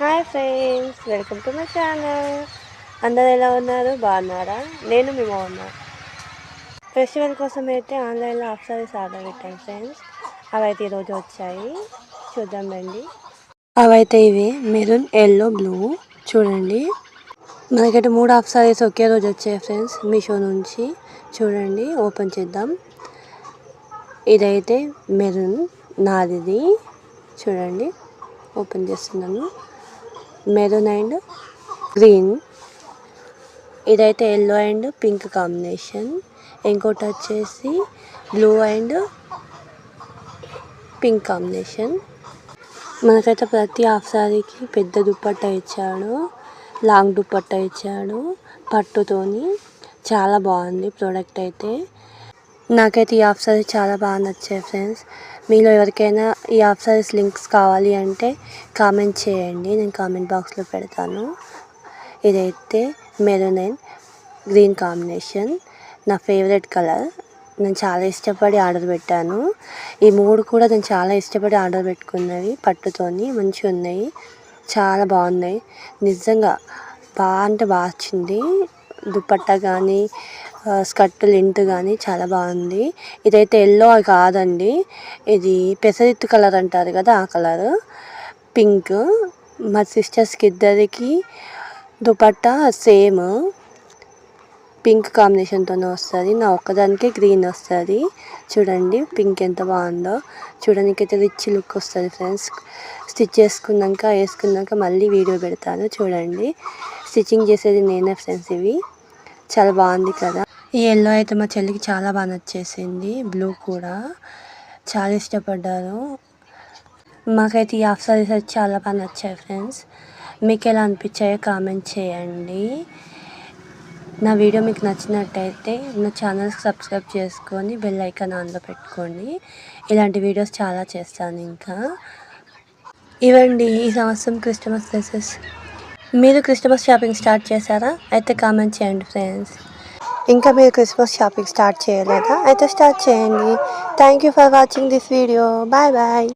Hi friends, welcome to my channel. అందరూ ఎలా ఉన్నారు? బాగున్నారా? నేను మీ బాగున్నాను. ఫెస్టివల్ కోసం అయితే ఆన్లైన్లో హాఫ్ సారీస్ ఆర్డర్ పెట్టాను ఫ్రెండ్స్. అవైతే ఈరోజు వచ్చాయి, చూద్దాం రండి. అవైతే ఇవి మెరూన్, ఎల్లో, బ్లూ. చూడండి, మనకైతే 3 హాఫ్ సారీస్ ఒకే రోజు వచ్చాయి ఫ్రెండ్స్, మీషో నుంచి. చూడండి, ఓపెన్ చేద్దాం. ఇదైతే మెరూన్, నాదిది. చూడండి, ఓపెన్ చేస్తున్నాను. Maroon and green. ఇదైతే ఎల్లో అండ్ పింక్ కాంబినేషన్. ఇంకోటి వచ్చేసి బ్లూ అండ్ పింక్ కాంబినేషన్. మనకైతే ప్రతి హాఫ్ సారీకి పెద్ద దుప్పట్టా ఇచ్చాడు, లాంగ్ దుప్పట్టా ఇచ్చాడు పట్టుతోని. చాలా బాగుంది ప్రోడక్ట్ అయితే. నాకైతే ఈ హాఫ్ సారీస్ చాలా బాగా నచ్చాయి ఫ్రెండ్స్. మీలో ఎవరికైనా ఈ హాఫ్ సారీస్ లింక్స్ కావాలి అంటే కామెంట్ చేయండి, నేను కామెంట్ బాక్స్లో పెడతాను. ఇదైతే మెరూన్ అండ్ గ్రీన్ కాంబినేషన్, నా ఫేవరెట్ కలర్. నేను చాలా ఇష్టపడి ఆర్డర్ పెట్టాను. ఈ 3 కూడా నేను చాలా ఇష్టపడి ఆర్డర్ పెట్టుకున్నవి. పట్టుతోని మంచిగా ఉన్నాయి, చాలా బాగున్నాయి. నిజంగా బాగా అంటే బాగా వచ్చింది. దుపట్టా కానీ స్కర్ట్ లెంత్ కానీ చాలా బాగుంది. ఇదైతే ఎల్లో కాదండి, ఇది పెసరిత్తు కలర్ అంటారు కదా, ఆ కలర్. పింక్. మా సిస్టర్స్కి ఇద్దరికి దుపట్టా సేమ్ పింక్ కాంబినేషన్తోనే వస్తుంది, నా ఒక్కదానికి గ్రీన్ వస్తుంది. చూడండి పింక్ ఎంత బాగుందో. చూడడానికి అయితే రిచ్ లుక్ వస్తుంది ఫ్రెండ్స్. స్టిచ్ వేసుకున్నాక మళ్ళీ వీడియో పెడతాను చూడండి. స్టిచ్చింగ్ చేసేది నేనే ఫ్రెండ్స్. ఇవి చాలా బాగుంది కదా. ఈ ఎల్లో అయితే మా చెల్లికి చాలా బాగా నచ్చేసింది, బ్లూ కూడా చాలా ఇష్టపడ్డారు. మాకైతే ఈ హాఫ్ సారీస్ అయితే చాలా బాగా నచ్చాయి ఫ్రెండ్స్. మీకు ఎలా అనిపించాయో కామెంట్ చేయండి. నా వీడియో మీకు నచ్చినట్టయితే నా ఛానల్కి సబ్స్క్రైబ్ చేసుకొని బెల్ ఐకాన్ ఆన్లో పెట్టుకోండి. ఇలాంటి వీడియోస్ చాలా చేస్తాను. ఇంకా ఇవ్వండి ఈ సంవత్సరం క్రిస్టమస్ డ్రెస్సెస్. మీరు క్రిస్టమస్ షాపింగ్ స్టార్ట్ చేశారా? అయితే కామెంట్ చేయండి ఫ్రెండ్స్. ఇంకా మీరు క్రిస్మస్ షాపింగ్ స్టార్ట్ చేయలేదా? అయితే స్టార్ట్ చేయండి. Thank you for watching this video. Bye bye.